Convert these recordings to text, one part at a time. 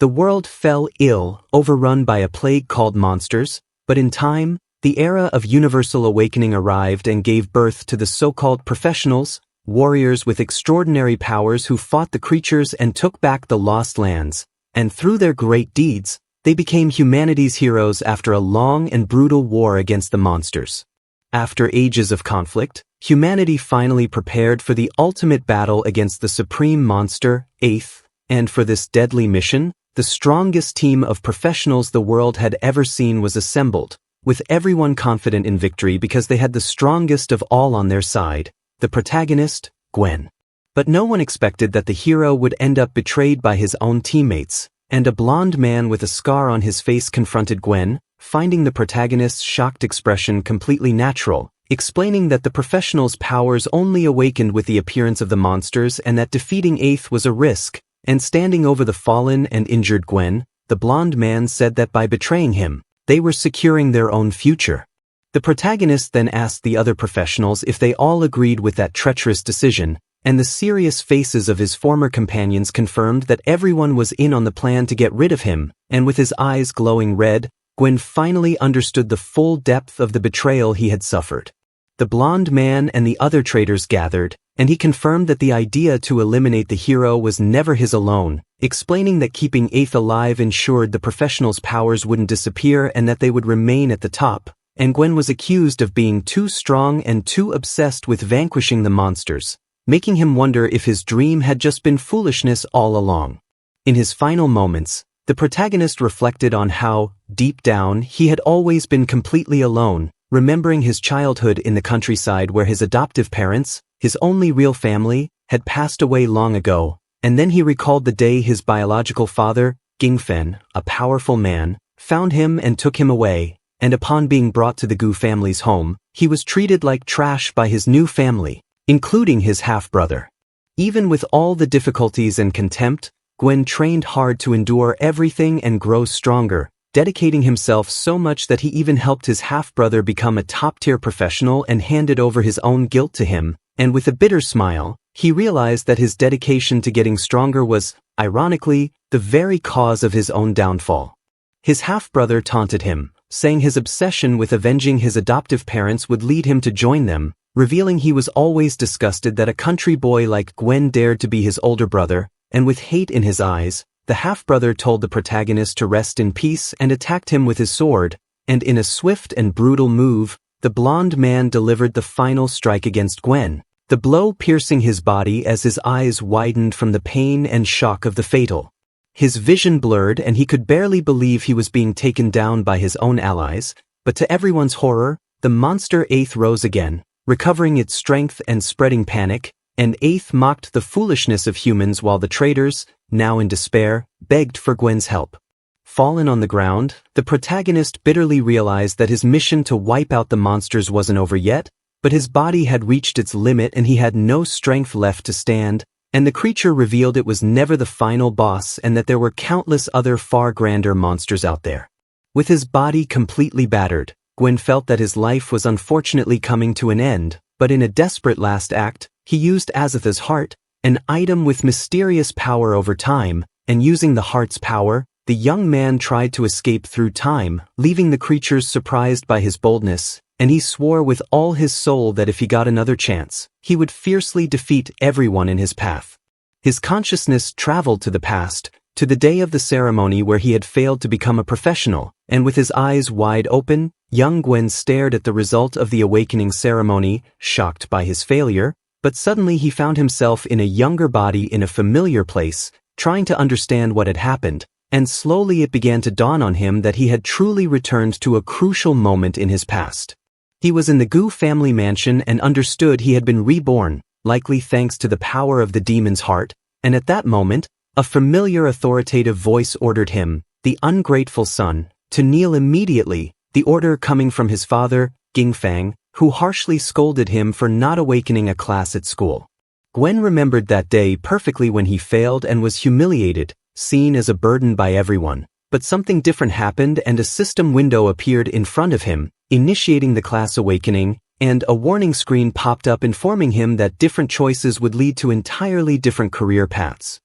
The world fell ill, overrun by a plague called monsters, but in time, the era of universal awakening arrived and gave birth to the so-called professionals, warriors with extraordinary powers who fought the creatures and took back the lost lands, and through their great deeds, they became humanity's heroes after a long and brutal war against the monsters. After ages of conflict, humanity finally prepared for the ultimate battle against the supreme monster, Eighth, and for this deadly mission, the strongest team of professionals the world had ever seen was assembled, with everyone confident in victory because they had the strongest of all on their side, the protagonist, Gwen. But no one expected that the hero would end up betrayed by his own teammates, and a blonde man with a scar on his face confronted Gwen, finding the protagonist's shocked expression completely natural, explaining that the professional's powers only awakened with the appearance of the monsters and that defeating Eighth was a risk, and standing over the fallen and injured Gwen, the blonde man said that by betraying him, they were securing their own future. The protagonist then asked the other professionals if they all agreed with that treacherous decision, and the serious faces of his former companions confirmed that everyone was in on the plan to get rid of him, and with his eyes glowing red, Gwen finally understood the full depth of the betrayal he had suffered. The blonde man and the other traitors gathered, and he confirmed that the idea to eliminate the hero was never his alone, explaining that keeping Eighth alive ensured the professionals' powers wouldn't disappear and that they would remain at the top, and Gwen was accused of being too strong and too obsessed with vanquishing the monsters, making him wonder if his dream had just been foolishness all along. In his final moments, the protagonist reflected on how, deep down, he had always been completely alone, remembering his childhood in the countryside where his adoptive parents, his only real family, had passed away long ago, and then he recalled the day his biological father, Gingfen, a powerful man, found him and took him away, and upon being brought to the Gu family's home, he was treated like trash by his new family, including his half-brother. Even with all the difficulties and contempt, Gwen trained hard to endure everything and grow stronger, dedicating himself so much that he even helped his half-brother become a top-tier professional and handed over his own guilt to him, and with a bitter smile, he realized that his dedication to getting stronger was, ironically, the very cause of his own downfall. His half-brother taunted him, saying his obsession with avenging his adoptive parents would lead him to join them, revealing he was always disgusted that a country boy like Gwen dared to be his older brother, and with hate in his eyes, the half-brother told the protagonist to rest in peace and attacked him with his sword, and in a swift and brutal move, the blonde man delivered the final strike against Gwen, the blow piercing his body as his eyes widened from the pain and shock of the fatal. His vision blurred and he could barely believe he was being taken down by his own allies, but to everyone's horror, the monster Eighth rose again, recovering its strength and spreading panic, and Eighth mocked the foolishness of humans while the traitors, now in despair, begged for Gwen's help. Fallen on the ground, the protagonist bitterly realized that his mission to wipe out the monsters wasn't over yet, but his body had reached its limit and he had no strength left to stand, and the creature revealed it was never the final boss and that there were countless other far grander monsters out there. With his body completely battered, Gwen felt that his life was unfortunately coming to an end, but in a desperate last act, he used Azatha's heart, an item with mysterious power over time, and using the heart's power, the young man tried to escape through time, leaving the creatures surprised by his boldness, and he swore with all his soul that if he got another chance, he would fiercely defeat everyone in his path. His consciousness traveled to the past, to the day of the ceremony where he had failed to become a professional, and with his eyes wide open, young Gwen stared at the result of the awakening ceremony, shocked by his failure, but suddenly he found himself in a younger body in a familiar place, trying to understand what had happened, and slowly it began to dawn on him that he had truly returned to a crucial moment in his past. He was in the Gu family mansion and understood he had been reborn, likely thanks to the power of the demon's heart, and at that moment, a familiar authoritative voice ordered him, the ungrateful son, to kneel immediately, the order coming from his father, Gingfang, who harshly scolded him for not awakening a class at school. Gwen remembered that day perfectly when he failed and was humiliated, seen as a burden by everyone, but something different happened and a system window appeared in front of him, initiating the class awakening, and a warning screen popped up informing him that different choices would lead to entirely different career paths.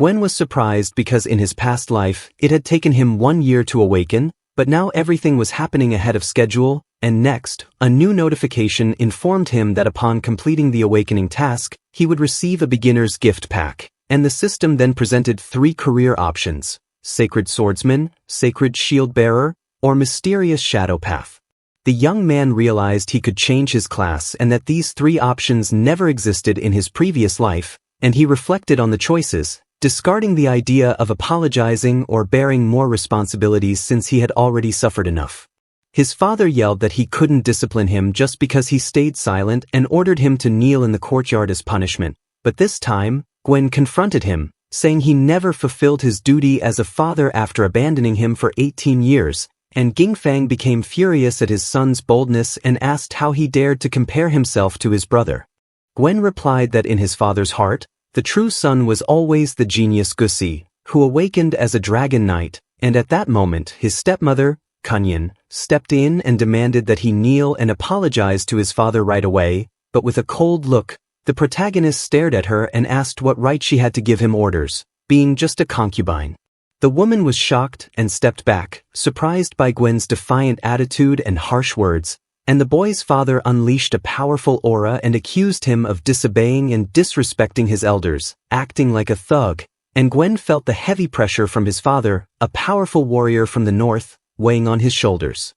Gwen was surprised because in his past life, it had taken him 1 year to awaken, but now everything was happening ahead of schedule, and next, a new notification informed him that upon completing the awakening task, he would receive a beginner's gift pack, and the system then presented 3 career options: Sacred Swordsman, Sacred Shield Bearer, or Mysterious Shadow Path. The young man realized he could change his class and that these 3 options never existed in his previous life, and he reflected on the choices, discarding the idea of apologizing or bearing more responsibilities since he had already suffered enough. His father yelled that he couldn't discipline him just because he stayed silent and ordered him to kneel in the courtyard as punishment, but this time, Gwen confronted him, saying he never fulfilled his duty as a father after abandoning him for 18 years, and Gingfang became furious at his son's boldness and asked how he dared to compare himself to his brother. Gwen replied that in his father's heart, the true son was always the genius Gusi, who awakened as a dragon knight, and at that moment his stepmother, Kunyan, stepped in and demanded that he kneel and apologize to his father right away, but with a cold look, the protagonist stared at her and asked what right she had to give him orders, being just a concubine. The woman was shocked and stepped back, surprised by Gwen's defiant attitude and harsh words, and the boy's father unleashed a powerful aura and accused him of disobeying and disrespecting his elders, acting like a thug, and Gwen felt the heavy pressure from his father, a powerful warrior from the north, weighing on his shoulders.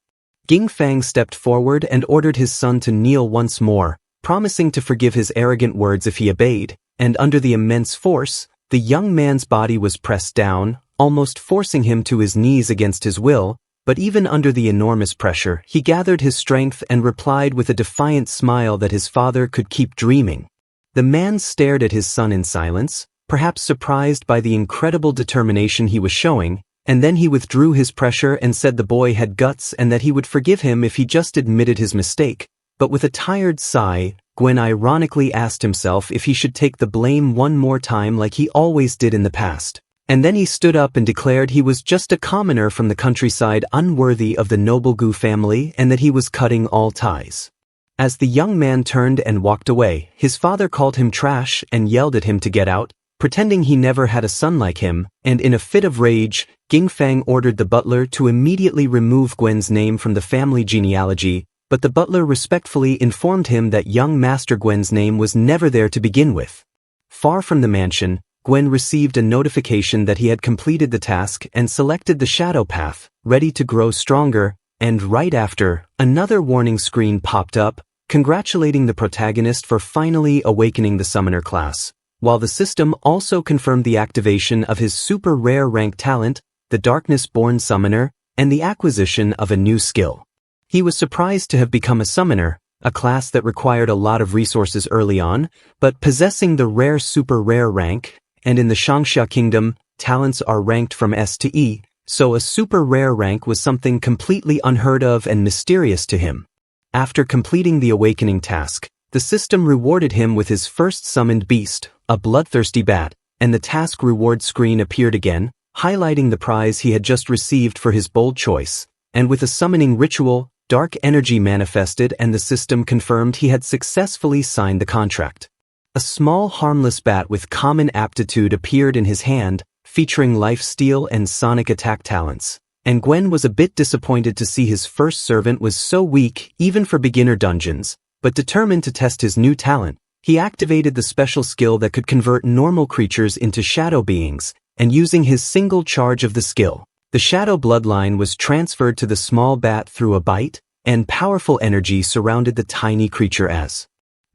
Gingfang stepped forward and ordered his son to kneel once more, promising to forgive his arrogant words if he obeyed, and under the immense force, the young man's body was pressed down, almost forcing him to his knees against his will, but even under the enormous pressure, he gathered his strength and replied with a defiant smile that his father could keep dreaming. The man stared at his son in silence, perhaps surprised by the incredible determination he was showing, and then he withdrew his pressure and said the boy had guts and that he would forgive him if he just admitted his mistake, but with a tired sigh, Gwen ironically asked himself if he should take the blame one more time like he always did in the past. And then he stood up and declared he was just a commoner from the countryside unworthy of the noble Gu family and that he was cutting all ties. As the young man turned and walked away, his father called him trash and yelled at him to get out, pretending he never had a son like him, and in a fit of rage, Gingfang ordered the butler to immediately remove Gwen's name from the family genealogy, but the butler respectfully informed him that young Master Gwen's name was never there to begin with. Far from the mansion, Gwen received a notification that he had completed the task and selected the shadow path, ready to grow stronger, and right after, another warning screen popped up, congratulating the protagonist for finally awakening the summoner class, while the system also confirmed the activation of his super rare rank talent, the Darkness-born Summoner, and the acquisition of a new skill. He was surprised to have become a summoner, a class that required a lot of resources early on, but possessing the rare super rare rank, and in the Shangxia Kingdom, talents are ranked from S to E, so a super rare rank was something completely unheard of and mysterious to him. After completing the awakening task, the system rewarded him with his first summoned beast, a bloodthirsty bat, and the task reward screen appeared again, highlighting the prize he had just received for his bold choice, and with a summoning ritual, dark energy manifested and the system confirmed he had successfully signed the contract. A small harmless bat with common aptitude appeared in his hand, featuring lifesteal and sonic attack talents, and Gwen was a bit disappointed to see his first servant was so weak even for beginner dungeons, but determined to test his new talent, he activated the special skill that could convert normal creatures into shadow beings, and using his single charge of the skill, the shadow bloodline was transferred to the small bat through a bite, and powerful energy surrounded the tiny creature as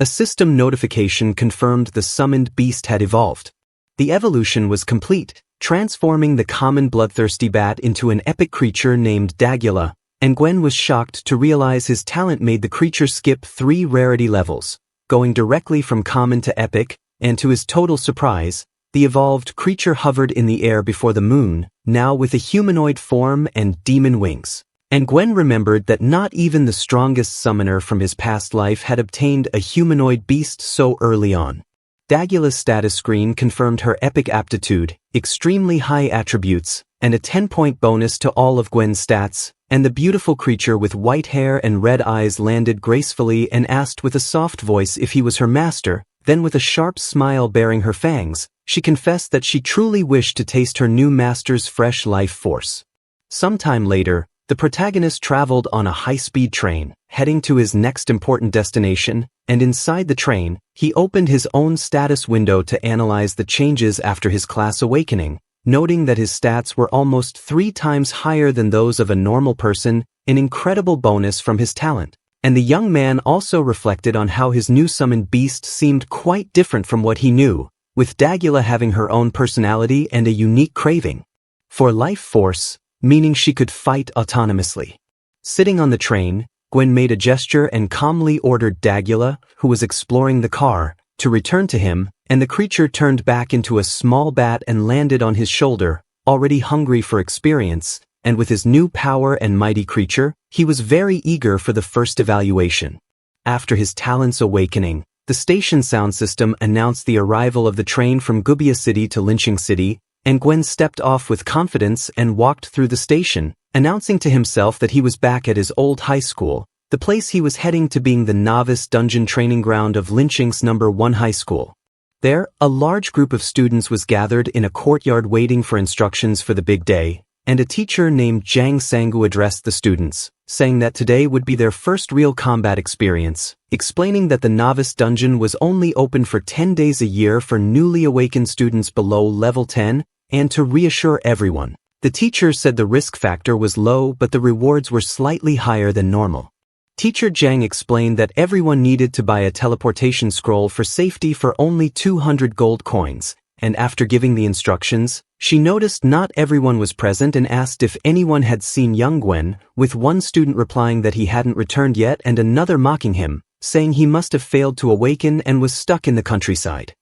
a system notification confirmed the summoned beast had evolved. The evolution was complete, transforming the common bloodthirsty bat into an epic creature named Dagula, and Gwen was shocked to realize his talent made the creature skip 3 rarity levels, going directly from common to epic, and to his total surprise, the evolved creature hovered in the air before the moon, now with a humanoid form and demon wings. And Gwen remembered that not even the strongest summoner from his past life had obtained a humanoid beast so early on. Dagula's status screen confirmed her epic aptitude, extremely high attributes, and a 10-point bonus to all of Gwen's stats, and the beautiful creature with white hair and red eyes landed gracefully and asked with a soft voice if he was her master, Then with a sharp smile baring her fangs, she confessed that she truly wished to taste her new master's fresh life force. Sometime later, the protagonist traveled on a high-speed train, heading to his next important destination, and inside the train, he opened his own status window to analyze the changes after his class awakening, noting that his stats were almost 3 times higher than those of a normal person, an incredible bonus from his talent. And the young man also reflected on how his new summoned beast seemed quite different from what he knew, with Dagula having her own personality and a unique craving for life force, meaning she could fight autonomously. Sitting on the train, Gwen made a gesture and calmly ordered Dagula, who was exploring the car, to return to him, and the creature turned back into a small bat and landed on his shoulder, already hungry for experience, and with his new power and mighty creature, he was very eager for the first evaluation. After his talent's awakening, the station sound system announced the arrival of the train from Gubia City to Lynching City, and Gwen stepped off with confidence and walked through the station, announcing to himself that he was back at his old high school, the place he was heading to being the novice dungeon training ground of Lynching's No. 1 high school. There, a large group of students was gathered in a courtyard waiting for instructions for the big day, and a teacher named Jang Sangu addressed the students, saying that today would be their first real combat experience, explaining that the novice dungeon was only open for 10 days a year for newly awakened students below level 10, and to reassure everyone. The teacher said the risk factor was low but the rewards were slightly higher than normal. Teacher Jang explained that everyone needed to buy a teleportation scroll for safety for only 200 gold coins, and after giving the instructions, she noticed not everyone was present and asked if anyone had seen young Gwen, with one student replying that he hadn't returned yet and another mocking him, saying he must have failed to awaken and was stuck in the countryside.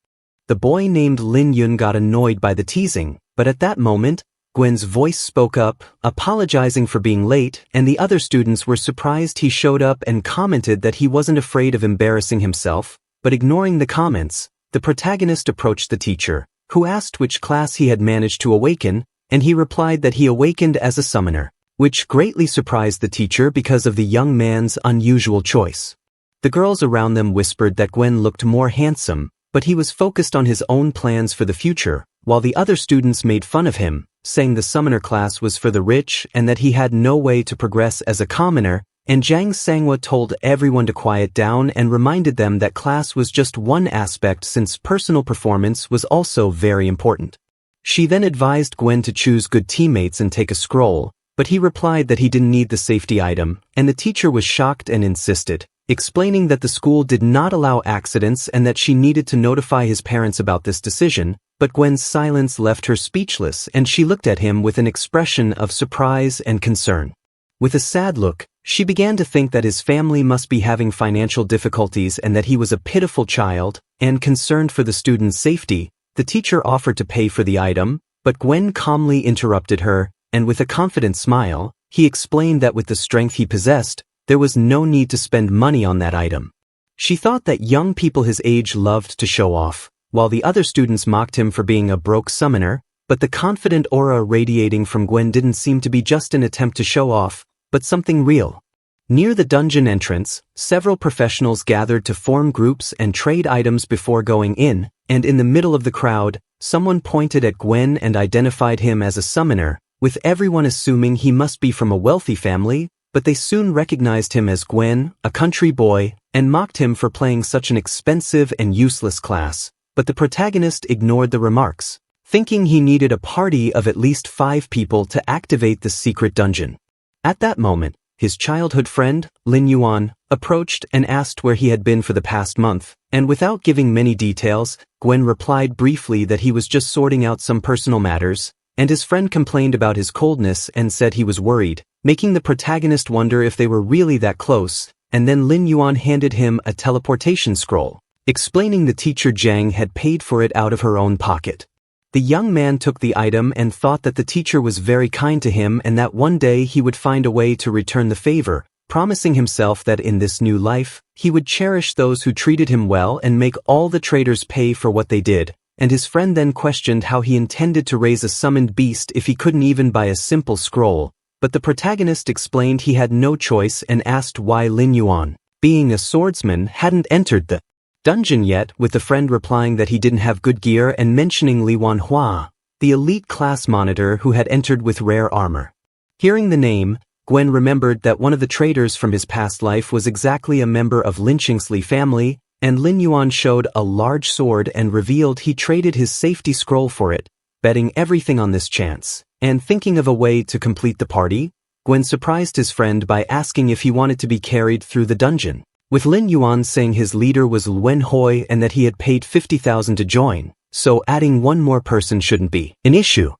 The boy named Lin Yun got annoyed by the teasing, but at that moment, Gwen's voice spoke up, apologizing for being late, and the other students were surprised he showed up and commented that he wasn't afraid of embarrassing himself, but ignoring the comments, the protagonist approached the teacher, who asked which class he had managed to awaken, and he replied that he awakened as a summoner, which greatly surprised the teacher because of the young man's unusual choice. The girls around them whispered that Gwen looked more handsome, but he was focused on his own plans for the future, while the other students made fun of him, saying the summoner class was for the rich and that he had no way to progress as a commoner, and Jang Sangwa told everyone to quiet down and reminded them that class was just one aspect since personal performance was also very important. She then advised Gwen to choose good teammates and take a scroll, but he replied that he didn't need the safety item, and the teacher was shocked and insisted, explaining that the school did not allow accidents and that she needed to notify his parents about this decision, but Gwen's silence left her speechless and she looked at him with an expression of surprise and concern. With a sad look, she began to think that his family must be having financial difficulties and that he was a pitiful child, and concerned for the student's safety, the teacher offered to pay for the item, but Gwen calmly interrupted her, and with a confident smile, he explained that with the strength he possessed, there was no need to spend money on that item. She thought that young people his age loved to show off, while the other students mocked him for being a broke summoner, but the confident aura radiating from Gwen didn't seem to be just an attempt to show off, but something real. Near the dungeon entrance, several professionals gathered to form groups and trade items before going in, and in the middle of the crowd, someone pointed at Gwen and identified him as a summoner, with everyone assuming he must be from a wealthy family, but they soon recognized him as Gwen, a country boy, and mocked him for playing such an expensive and useless class, but the protagonist ignored the remarks, thinking he needed a party of at least 5 people to activate the secret dungeon. At that moment, his childhood friend, Lin Yuan, approached and asked where he had been for the past month, and without giving many details, Gwen replied briefly that he was just sorting out some personal matters, and his friend complained about his coldness and said he was worried, making the protagonist wonder if they were really that close, and then Lin Yuan handed him a teleportation scroll, explaining the teacher Jang had paid for it out of her own pocket. The young man took the item and thought that the teacher was very kind to him and that one day he would find a way to return the favor, promising himself that in this new life, he would cherish those who treated him well and make all the traders pay for what they did, and his friend then questioned how he intended to raise a summoned beast if he couldn't even buy a simple scroll, but the protagonist explained he had no choice and asked why Lin Yuan, being a swordsman, hadn't entered the dungeon yet, with the friend replying that he didn't have good gear and mentioning Li Wanhua, the elite class monitor who had entered with rare armor. Hearing the name, Gwen remembered that one of the traders from his past life was exactly a member of Lin Qing's Li family, and Lin Yuan showed a large sword and revealed he traded his safety scroll for it, betting everything on this chance. And thinking of a way to complete the party, Gwen surprised his friend by asking if he wanted to be carried through the dungeon, with Lin Yuan saying his leader was Wen Hoi and that he had paid 50,000 to join, so adding one more person shouldn't be an issue.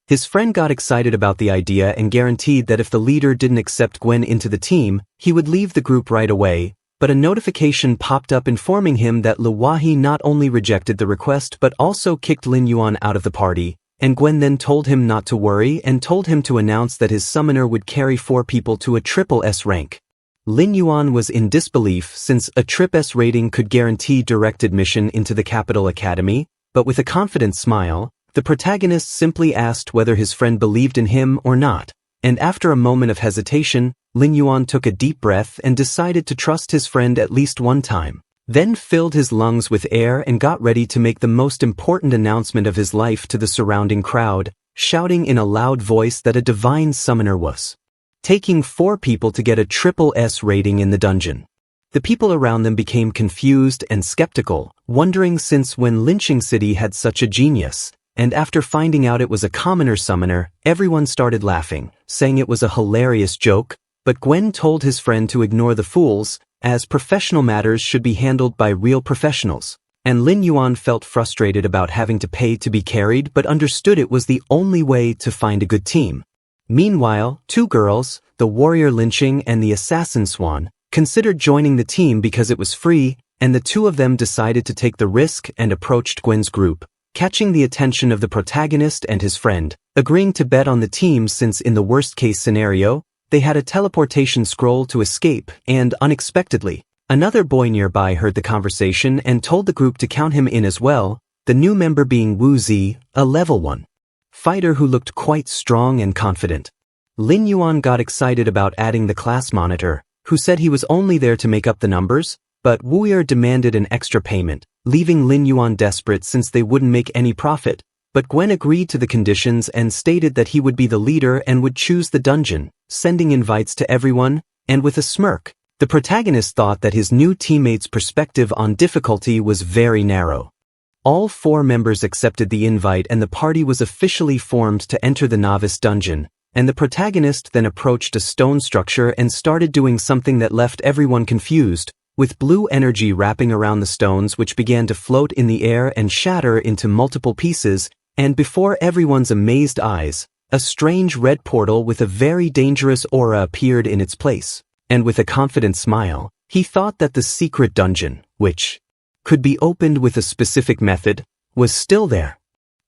His friend got excited about the idea and guaranteed that if the leader didn't accept Gwen into the team, he would leave the group right away, but a notification popped up informing him that Luwahi not only rejected the request but also kicked Lin Yuan out of the party, and Gwen then told him not to worry and told him to announce that his summoner would carry 4 people to a triple S rank. Lin Yuan was in disbelief since a triple S rating could guarantee direct admission into the Capital Academy, but with a confident smile, the protagonist simply asked whether his friend believed in him or not, and after a moment of hesitation, Lin Yuan took a deep breath and decided to trust his friend at least one time, then filled his lungs with air and got ready to make the most important announcement of his life to the surrounding crowd, shouting in a loud voice that a divine summoner was taking 4 people to get a triple S rating in the dungeon. The people around them became confused and skeptical, wondering since when Lin Qing City had such a genius, and after finding out it was a commoner summoner, everyone started laughing, saying it was a hilarious joke, but Gwen told his friend to ignore the fools, as professional matters should be handled by real professionals, and Lin Yuan felt frustrated about having to pay to be carried but understood it was the only way to find a good team. Meanwhile, 2 girls, the warrior Lin Qing and the assassin Swan, considered joining the team because it was free, and the 2 of them decided to take the risk and approached Gwen's group, catching the attention of the protagonist and his friend, agreeing to bet on the team since in the worst-case scenario, they had a teleportation scroll to escape, and unexpectedly, another boy nearby heard the conversation and told the group to count him in as well, the new member being Wu Zi, a level 1 fighter who looked quite strong and confident. Lin Yuan got excited about adding the class monitor, who said he was only there to make up the numbers, but Wu Yi demanded an extra payment, leaving Lin Yuan desperate since they wouldn't make any profit, but Gwen agreed to the conditions and stated that he would be the leader and would choose the dungeon, sending invites to everyone, and with a smirk, the protagonist thought that his new teammate's perspective on difficulty was very narrow. All 4 members accepted the invite and the party was officially formed to enter the novice dungeon, and the protagonist then approached a stone structure and started doing something that left everyone confused, with blue energy wrapping around the stones which began to float in the air and shatter into multiple pieces, and before everyone's amazed eyes, a strange red portal with a very dangerous aura appeared in its place, and with a confident smile, he thought that the secret dungeon, which could be opened with a specific method, was still there.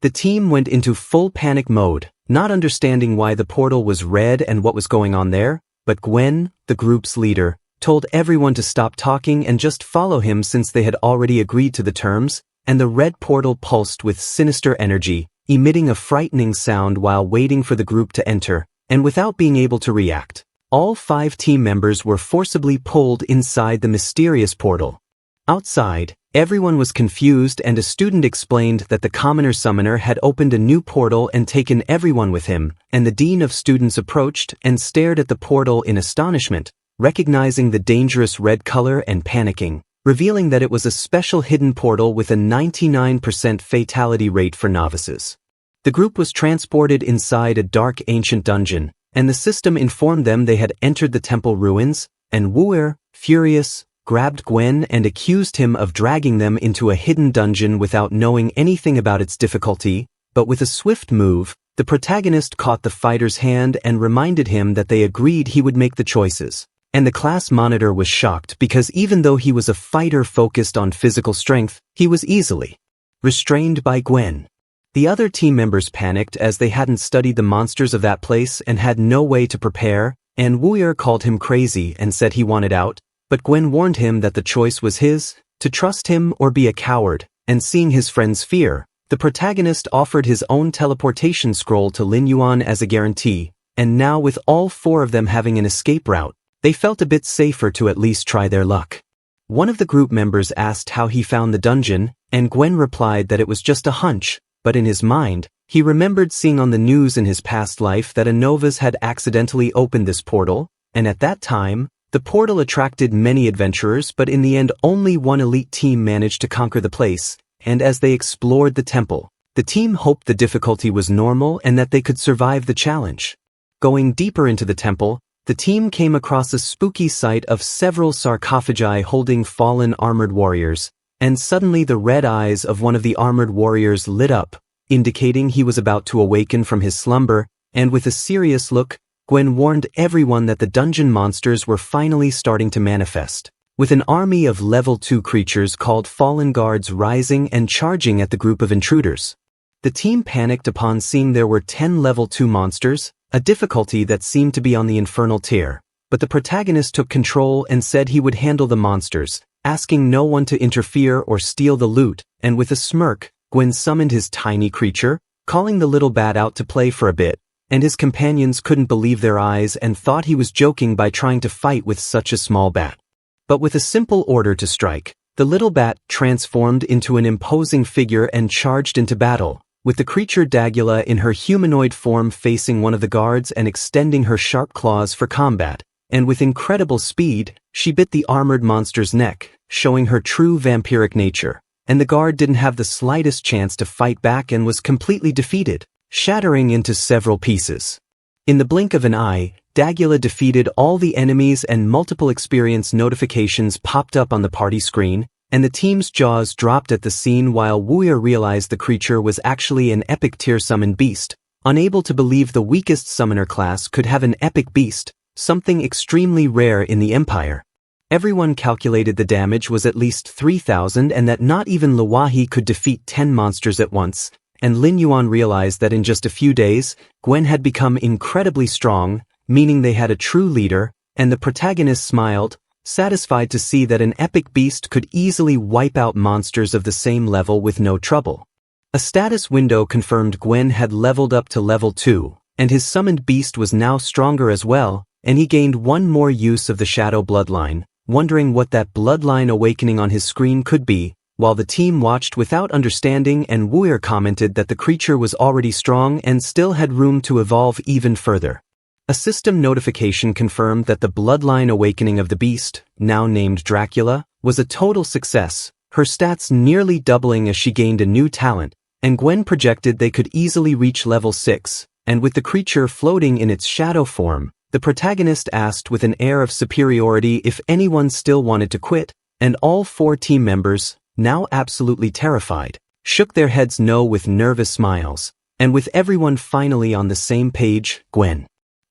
The team went into full panic mode, not understanding why the portal was red and what was going on there, but Gwen, the group's leader, told everyone to stop talking and just follow him since they had already agreed to the terms, and the red portal pulsed with sinister energy, emitting a frightening sound while waiting for the group to enter, and without being able to react, all 5 team members were forcibly pulled inside the mysterious portal. Outside, everyone was confused and a student explained that the commoner summoner had opened a new portal and taken everyone with him, and the dean of students approached and stared at the portal in astonishment, recognizing the dangerous red color and panicking, revealing that it was a special hidden portal with a 99% fatality rate for novices. The group was transported inside a dark ancient dungeon, and the system informed them they had entered the temple ruins, and Wu Yi, furious, grabbed Gwen and accused him of dragging them into a hidden dungeon without knowing anything about its difficulty, but with a swift move, the protagonist caught the fighter's hand and reminded him that they agreed he would make the choices. And the class monitor was shocked because even though he was a fighter focused on physical strength, he was easily restrained by Gwen. The other team members panicked as they hadn't studied the monsters of that place and had no way to prepare, and Wu Yi called him crazy and said he wanted out, but Gwen warned him that the choice was his, to trust him or be a coward, and seeing his friend's fear, the protagonist offered his own teleportation scroll to Lin Yuan as a guarantee, and now with all 4 of them having an escape route, they felt a bit safer to at least try their luck. One of the group members asked how he found the dungeon, and Gwen replied that it was just a hunch, but in his mind, he remembered seeing on the news in his past life that Anovas had accidentally opened this portal, and at that time, the portal attracted many adventurers, but in the end only one elite team managed to conquer the place, and as they explored the temple, the team hoped the difficulty was normal and that they could survive the challenge. Going deeper into the temple, the team came across a spooky sight of several sarcophagi holding fallen armored warriors, and suddenly the red eyes of one of the armored warriors lit up, indicating he was about to awaken from his slumber, and with a serious look, Gwen warned everyone that the dungeon monsters were finally starting to manifest, with an army of level 2 creatures called Fallen Guards rising and charging at the group of intruders. The team panicked upon seeing there were 10 level 2 monsters, a difficulty that seemed to be on the infernal tier, but the protagonist took control and said he would handle the monsters, asking no one to interfere or steal the loot, and with a smirk, Gwen summoned his tiny creature, calling the little bat out to play for a bit, and his companions couldn't believe their eyes and thought he was joking by trying to fight with such a small bat. But with a simple order to strike, the little bat transformed into an imposing figure and charged into battle, with the creature Dagula in her humanoid form facing one of the guards and extending her sharp claws for combat, and with incredible speed, she bit the armored monster's neck, showing her true vampiric nature, and the guard didn't have the slightest chance to fight back and was completely defeated, shattering into several pieces. In the blink of an eye, Dagula defeated all the enemies and multiple experience notifications popped up on the party screen, and the team's jaws dropped at the scene while Wuya realized the creature was actually an epic tier summoned beast, unable to believe the weakest summoner class could have an epic beast, something extremely rare in the Empire. Everyone calculated the damage was at least 3,000 and that not even Luwahi could defeat 10 monsters at once, and Lin Yuan realized that in just a few days, Gwen had become incredibly strong, meaning they had a true leader, and the protagonist smiled, satisfied to see that an epic beast could easily wipe out monsters of the same level with no trouble. A status window confirmed Gwen had leveled up to level 2, and his summoned beast was now stronger as well, and he gained one more use of the shadow bloodline, wondering what that bloodline awakening on his screen could be, while the team watched without understanding, and Wuer commented that the creature was already strong and still had room to evolve even further. A system notification confirmed that the bloodline awakening of the beast, now named Dracula, was a total success, her stats nearly doubling as she gained a new talent, and Gwen projected they could easily reach level 6, and with the creature floating in its shadow form, the protagonist asked with an air of superiority if anyone still wanted to quit, and all 4 team members, now absolutely terrified, shook their heads no with nervous smiles, and with everyone finally on the same page, Gwen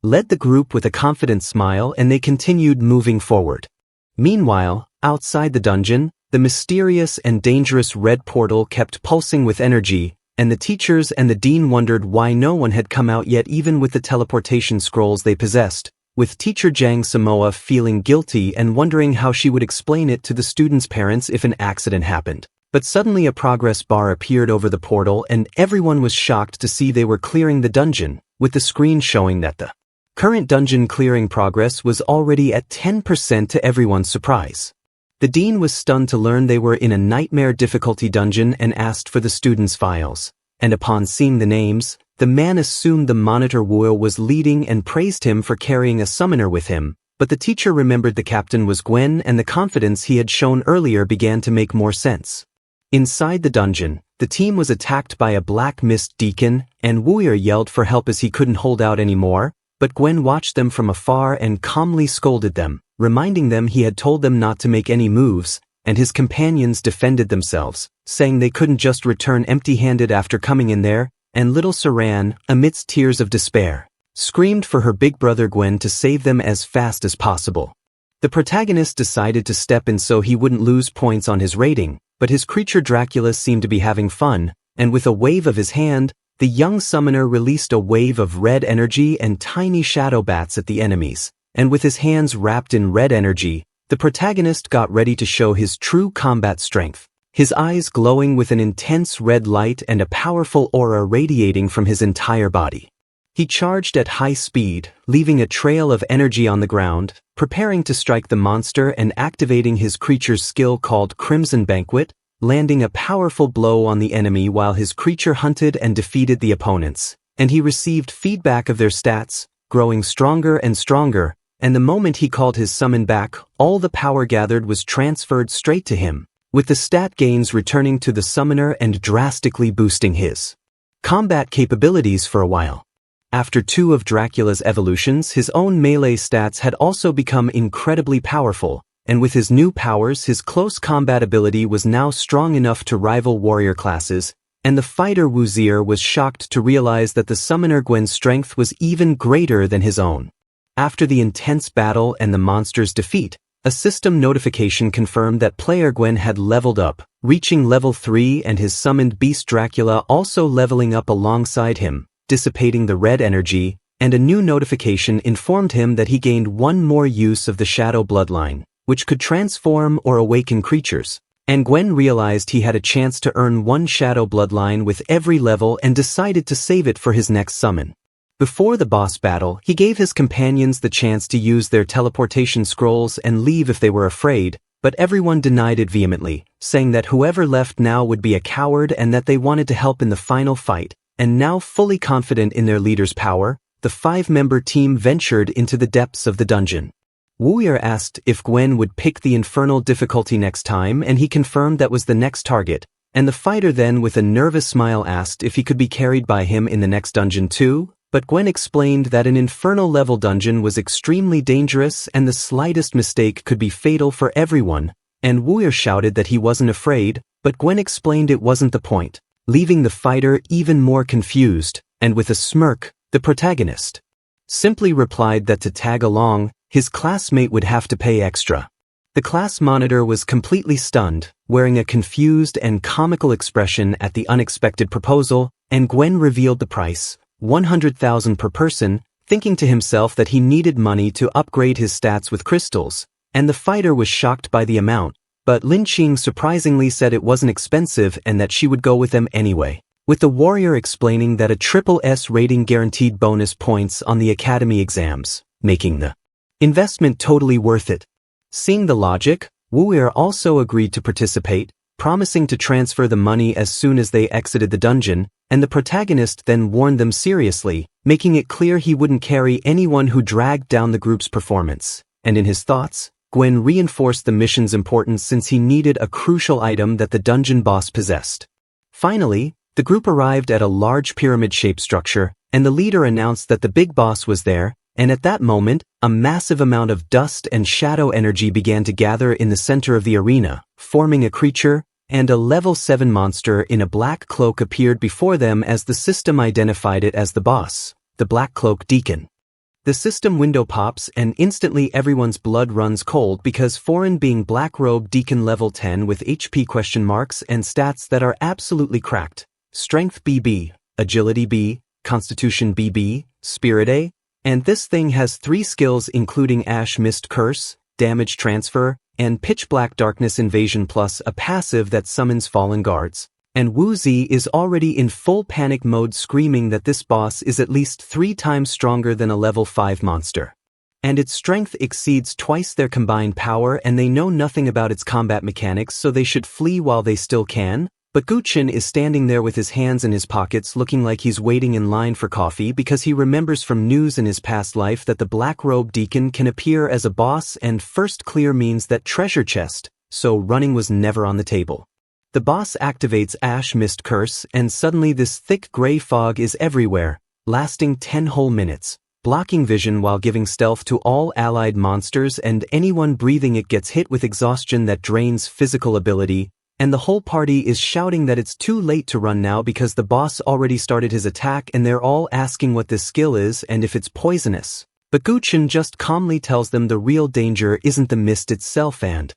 led the group with a confident smile and they continued moving forward. Meanwhile, outside the dungeon, the mysterious and dangerous red portal kept pulsing with energy, and the teachers and the dean wondered why no one had come out yet even with the teleportation scrolls they possessed, with teacher Jang Samoa feeling guilty and wondering how she would explain it to the students' parents if an accident happened. But suddenly a progress bar appeared over the portal and everyone was shocked to see they were clearing the dungeon, with the screen showing that the current dungeon clearing progress was already at 10% to everyone's surprise. The dean was stunned to learn they were in a nightmare difficulty dungeon and asked for the students' files, and upon seeing the names, the man assumed the monitor Wuo was leading and praised him for carrying a summoner with him, but the teacher remembered the captain was Gwen and the confidence he had shown earlier began to make more sense. Inside the dungeon, the team was attacked by a black mist deacon, and Wuo yelled for help as he couldn't hold out anymore, but Gwen watched them from afar and calmly scolded them, reminding them he had told them not to make any moves, and his companions defended themselves, saying they couldn't just return empty-handed after coming in there, and little Saran, amidst tears of despair, screamed for her big brother Gwen to save them as fast as possible. The protagonist decided to step in so he wouldn't lose points on his rating, but his creature Dracula seemed to be having fun, and with a wave of his hand, the young summoner released a wave of red energy and tiny shadow bats at the enemies, and with his hands wrapped in red energy, the protagonist got ready to show his true combat strength, his eyes glowing with an intense red light and a powerful aura radiating from his entire body. He charged at high speed, leaving a trail of energy on the ground, preparing to strike the monster and activating his creature's skill called Crimson Banquet, landing a powerful blow on the enemy while his creature hunted and defeated the opponents. And he received feedback of their stats, growing stronger and stronger, and the moment he called his summon back, all the power gathered was transferred straight to him, with the stat gains returning to the summoner and drastically boosting his combat capabilities for a while. After 2 of Dracula's evolutions, his own melee stats had also become incredibly powerful, and with his new powers, his close combat ability was now strong enough to rival warrior classes, and the fighter Wuzier was shocked to realize that the summoner Gwen's strength was even greater than his own. After the intense battle and the monster's defeat, a system notification confirmed that player Gwen had leveled up, reaching level 3, and his summoned beast Dracula also leveling up alongside him, dissipating the red energy, and a new notification informed him that he gained 1 more use of the Shadow Bloodline, which could transform or awaken creatures. And Gwen realized he had a chance to earn 1 Shadow Bloodline with every level and decided to save it for his next summon. Before the boss battle, he gave his companions the chance to use their teleportation scrolls and leave if they were afraid, but everyone denied it vehemently, saying that whoever left now would be a coward and that they wanted to help in the final fight. And now fully confident in their leader's power, the 5-member team ventured into the depths of the dungeon. Wuzier asked if Gwen would pick the infernal difficulty next time, and he confirmed that was the next target, and the fighter then with a nervous smile asked if he could be carried by him in the next dungeon too, but Gwen explained that an infernal level dungeon was extremely dangerous and the slightest mistake could be fatal for everyone, and Wuzier shouted that he wasn't afraid, but Gwen explained it wasn't the point, leaving the fighter even more confused, and with a smirk, the protagonist simply replied that to tag along, his classmate would have to pay extra. The class monitor was completely stunned, wearing a confused and comical expression at the unexpected proposal, and Gwen revealed the price, 100,000 per person, thinking to himself that he needed money to upgrade his stats with crystals, and the fighter was shocked by the amount. But Lin Qing surprisingly said it wasn't expensive and that she would go with them anyway, with the warrior explaining that a triple S rating guaranteed bonus points on the academy exams, making the investment totally worth it. Seeing the logic, Wuzier also agreed to participate, promising to transfer the money as soon as they exited the dungeon, and the protagonist then warned them seriously, making it clear he wouldn't carry anyone who dragged down the group's performance. And in his thoughts, Gwen reinforced the mission's importance since he needed a crucial item that the dungeon boss possessed. Finally, the group arrived at a large pyramid-shaped structure, and the leader announced that the big boss was there, and at that moment, a massive amount of dust and shadow energy began to gather in the center of the arena, forming a creature, and a level 7 monster in a black cloak appeared before them as the system identified it as the boss, the Black Cloak Deacon. The system window pops and instantly everyone's blood runs cold because foreign being Black Robe Deacon level 10 with HP question marks and stats that are absolutely cracked. Strength BB, Agility B, Constitution BB, Spirit A, and this thing has 3 skills including Ash Mist Curse, Damage Transfer, and Pitch Black Darkness Invasion plus a passive that summons fallen guards. And Wuzier is already in full panic mode screaming that this boss is at least 3 times stronger than a level 5 monster. And its strength exceeds twice their combined power and they know nothing about its combat mechanics so they should flee while they still can, but Gu Chen is standing there with his hands in his pockets looking like he's waiting in line for coffee because he remembers from news in his past life that the Black Robe Deacon can appear as a boss and first clear means that treasure chest, so running was never on the table. The boss activates Ash Mist Curse and suddenly this thick gray fog is everywhere, lasting 10 whole minutes, blocking vision while giving stealth to all allied monsters and anyone breathing it gets hit with exhaustion that drains physical ability, and the whole party is shouting that it's too late to run now because the boss already started his attack and they're all asking what this skill is and if it's poisonous. But Gu Chen just calmly tells them the real danger isn't the mist itself and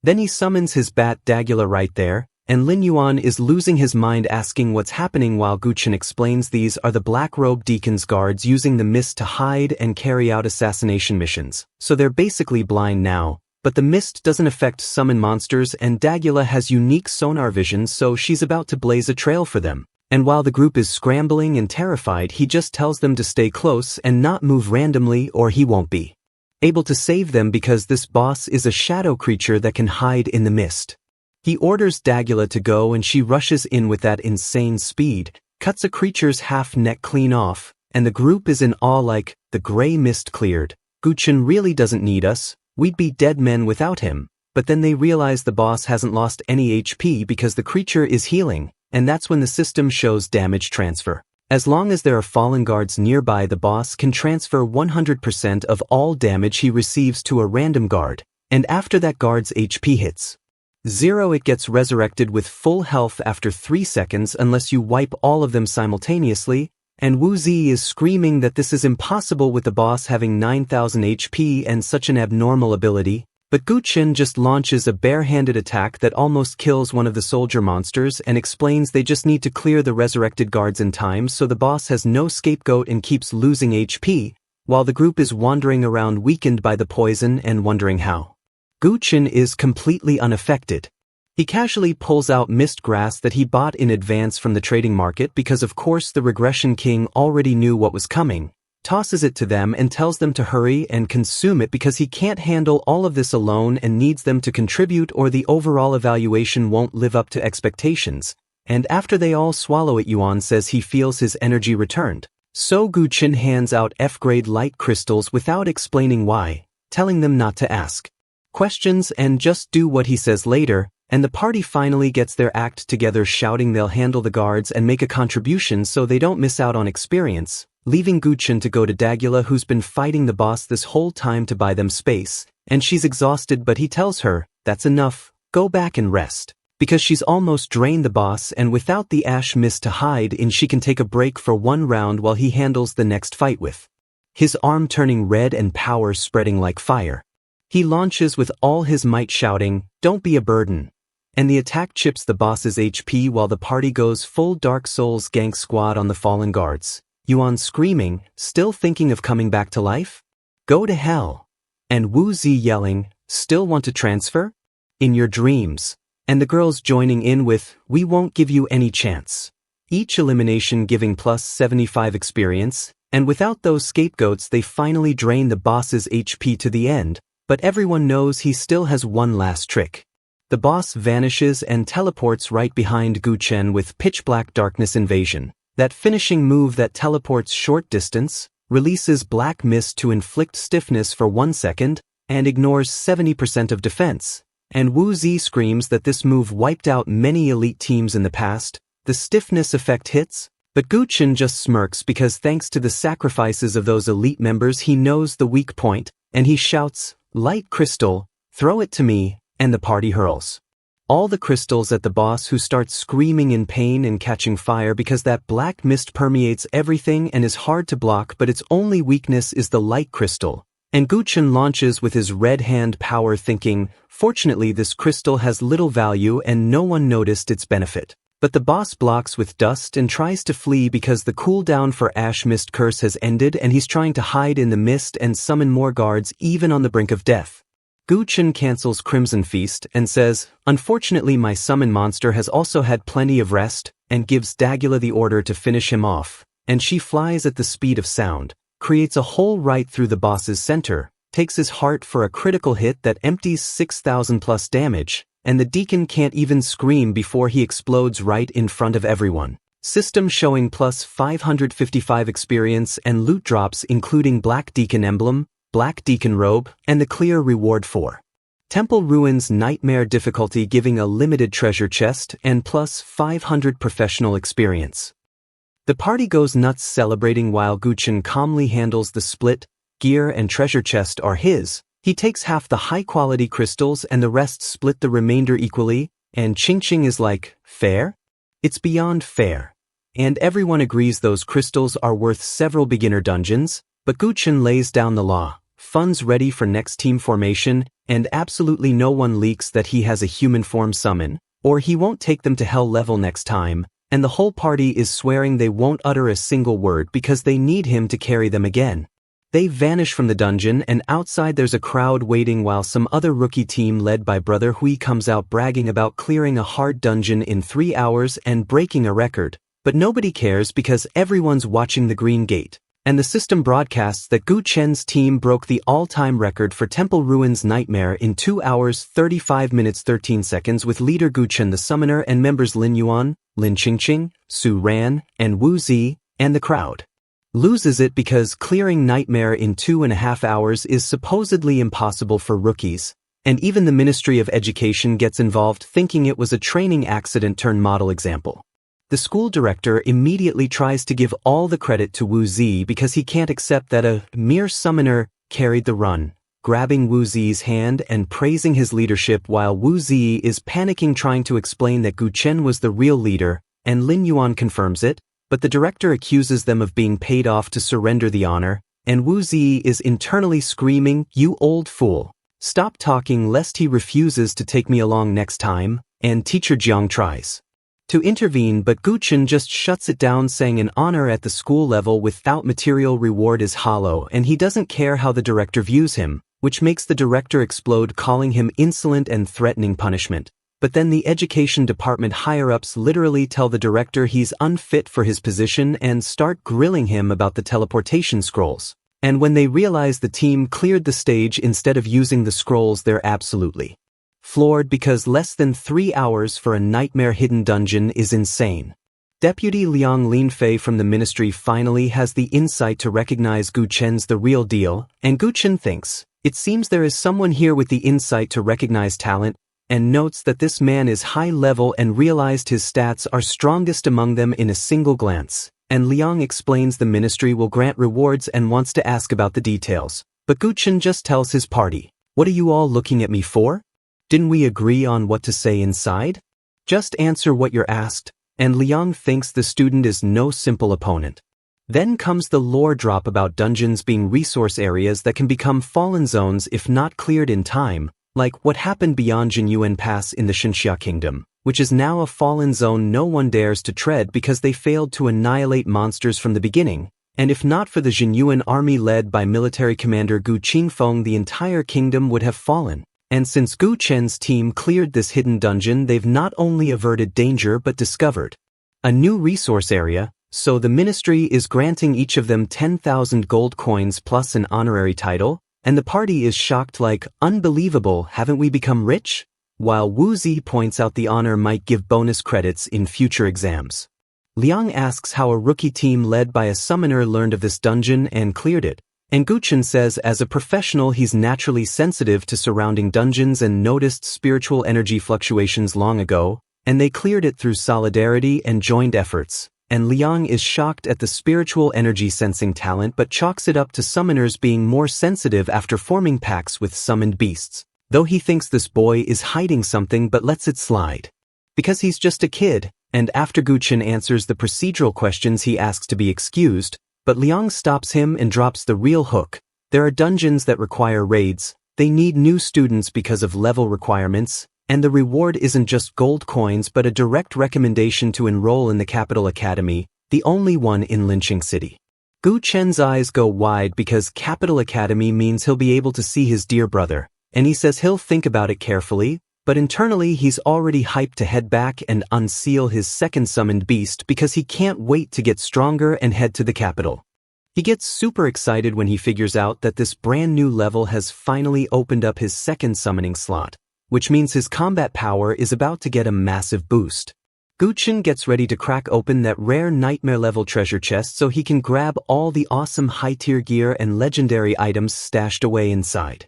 then he summons his bat Dagula right there, and Lin Yuan is losing his mind asking what's happening while Gu Chen explains these are the Black Robe Deacon's guards using the mist to hide and carry out assassination missions, so they're basically blind now, but the mist doesn't affect summon monsters and Dagula has unique sonar vision so she's about to blaze a trail for them. And while the group is scrambling and terrified, he just tells them to stay close and not move randomly or he won't be able to save them because this boss is a shadow creature that can hide in the mist. He orders Dagula to go and she rushes in with that insane speed, cuts a creature's half neck clean off, and the group is in awe like, the gray mist cleared. Gu Chen really doesn't need us, we'd be dead men without him. But then they realize the boss hasn't lost any HP because the creature is healing, and that's when the system shows damage transfer. As long as there are fallen guards nearby, the boss can transfer 100% of all damage he receives to a random guard, and after that guard's HP hits 0, it gets resurrected with full health after 3 seconds unless you wipe all of them simultaneously, and Wu Zi is screaming that this is impossible with the boss having 9000 HP and such an abnormal ability. But Gu Chen just launches a bare-handed attack that almost kills one of the soldier monsters and explains they just need to clear the resurrected guards in time so the boss has no scapegoat and keeps losing HP, while the group is wandering around weakened by the poison and wondering how. Gu Chen is completely unaffected. He casually pulls out mist grass that he bought in advance from the trading market because of course the regression king already knew what was coming, tosses it to them and tells them to hurry and consume it because he can't handle all of this alone and needs them to contribute or the overall evaluation won't live up to expectations. And after they all swallow it, Yuan says he feels his energy returned. So Gu Chen hands out F-grade light crystals without explaining why, telling them not to ask questions and just do what he says later, and the party finally gets their act together shouting they'll handle the guards and make a contribution so they don't miss out on experience, leaving Gu Chen to go to Dagula who's been fighting the boss this whole time to buy them space, and she's exhausted but he tells her, that's enough, go back and rest. Because she's almost drained the boss and without the ash mist to hide in she can take a break for one round while he handles the next fight with his arm turning red and power spreading like fire. He launches with all his might shouting, don't be a burden. And the attack chips the boss's HP while the party goes full Dark Souls gank squad on the fallen guards. Yuan screaming, still thinking of coming back to life? Go to hell. And Wu Zi yelling, still want to transfer? In your dreams. And the girls joining in with, we won't give you any chance. Each elimination giving plus 75 experience, and without those scapegoats they finally drain the boss's HP to the end, but everyone knows he still has one last trick. The boss vanishes and teleports right behind Gu Chen with pitch black darkness invasion. That finishing move that teleports short distance, releases black mist to inflict stiffness for 1 second, and ignores 70% of defense. And Wu Zi screams that this move wiped out many elite teams in the past. The stiffness effect hits, but Gu Chen just smirks because thanks to the sacrifices of those elite members he knows the weak point, and he shouts, light crystal, throw it to me, and the party hurls all the crystals at the boss who starts screaming in pain and catching fire because that black mist permeates everything and is hard to block, but its only weakness is the light crystal. And Gu Chen launches with his red hand power thinking, fortunately this crystal has little value and no one noticed its benefit. But the boss blocks with dust and tries to flee because the cooldown for Ash Mist Curse has ended and he's trying to hide in the mist and summon more guards even on the brink of death. Gu Chen cancels Crimson Feast and says, unfortunately my summon monster has also had plenty of rest, and gives Dagula the order to finish him off, and she flies at the speed of sound, creates a hole right through the boss's center, takes his heart for a critical hit that empties 6,000 plus damage, and the deacon can't even scream before he explodes right in front of everyone. System showing plus 555 experience and loot drops including Black Deacon Emblem, Black Deacon Robe, and the clear reward for Temple Ruins Nightmare difficulty giving a limited treasure chest and plus 500 professional experience. The party goes nuts celebrating while Gu Chen calmly handles the split, gear and treasure chest are his. He takes half the high-quality crystals and the rest split the remainder equally, and Ching Ching is like, fair? It's beyond fair. And everyone agrees those crystals are worth several beginner dungeons, but Gu Chen lays down the law. Funds ready for next team formation, and absolutely no one leaks that he has a human form summon, or he won't take them to hell level next time, and the whole party is swearing they won't utter a single word because they need him to carry them again. They vanish from the dungeon and outside there's a crowd waiting while some other rookie team led by Brother Hui comes out bragging about clearing a hard dungeon in 3 hours and breaking a record, But nobody cares because everyone's watching the Green Gate, and the system broadcasts that Gu Chen's team broke the all-time record for Temple Ruins Nightmare in 2 hours 35 minutes 13 seconds with leader Gu Chen the Summoner and members Lin Yuan, Lin Qingqing, Su Ran, and Wu Zi, and the crowd loses it because clearing Nightmare in 2.5 hours is supposedly impossible for rookies, and even the Ministry of Education gets involved thinking it was a training accident turned model example. The school director immediately tries to give all the credit to Wu Zi because he can't accept that a mere summoner carried the run, grabbing Wu Zi's hand and praising his leadership while Wu Zi is panicking trying to explain that Gu Chen was the real leader, and Lin Yuan confirms it, but the director accuses them of being paid off to surrender the honor, and Wu Zi is internally screaming, "You old fool! Stop talking lest he refuses to take me along next time," and teacher Jiang tries to intervene but Gu Chen just shuts it down saying an honor at the school level without material reward is hollow and he doesn't care how the director views him, which makes the director explode calling him insolent and threatening punishment. But then the education department higher-ups literally tell the director he's unfit for his position and start grilling him about the teleportation scrolls. And when they realize the team cleared the stage instead of using the scrolls, they're absolutely floored because less than 3 hours for a nightmare hidden dungeon is insane. Deputy Liang Linfei from the ministry finally has the insight to recognize Gu Chen's the real deal, and Gu Chen thinks, it seems there is someone here with the insight to recognize talent, and notes that this man is high level and realized his stats are strongest among them in a single glance. And Liang explains the ministry will grant rewards and wants to ask about the details. But Gu Chen just tells his party, "What are you all looking at me for? Didn't we agree on what to say inside? Just answer what you're asked," and Liang thinks the student is no simple opponent. Then comes the lore drop about dungeons being resource areas that can become fallen zones if not cleared in time, like what happened beyond Jinyuan Pass in the Xinxia Kingdom, which is now a fallen zone no one dares to tread because they failed to annihilate monsters from the beginning, and if not for the Jinyuan army led by military commander Gu Qingfeng the entire kingdom would have fallen. And since Gu Chen's team cleared this hidden dungeon they've not only averted danger but discovered a new resource area, so the ministry is granting each of them 10,000 gold coins plus an honorary title, and the party is shocked like, "Unbelievable, haven't we become rich?" While Wu Zi points out the honor might give bonus credits in future exams. Liang asks how a rookie team led by a summoner learned of this dungeon and cleared it, and Gu Chen says as a professional he's naturally sensitive to surrounding dungeons and noticed spiritual energy fluctuations long ago, and they cleared it through solidarity and joined efforts. And Liang is shocked at the spiritual energy sensing talent but chalks it up to summoners being more sensitive after forming pacts with summoned beasts, though he thinks this boy is hiding something but lets it slide. Because he's just a kid, and after Gu Chen answers the procedural questions he asks to be excused, but Liang stops him and drops the real hook. There are dungeons that require raids, they need new students because of level requirements, and the reward isn't just gold coins but a direct recommendation to enroll in the Capital Academy, the only one in Linqing City. Gu Chen's eyes go wide because Capital Academy means he'll be able to see his dear brother, and he says he'll think about it carefully, but internally he's already hyped to head back and unseal his second summoned beast because he can't wait to get stronger and head to the capital. He gets super excited when he figures out that this brand new level has finally opened up his second summoning slot, which means his combat power is about to get a massive boost. Gu Chen gets ready to crack open that rare nightmare level treasure chest so he can grab all the awesome high-tier gear and legendary items stashed away inside.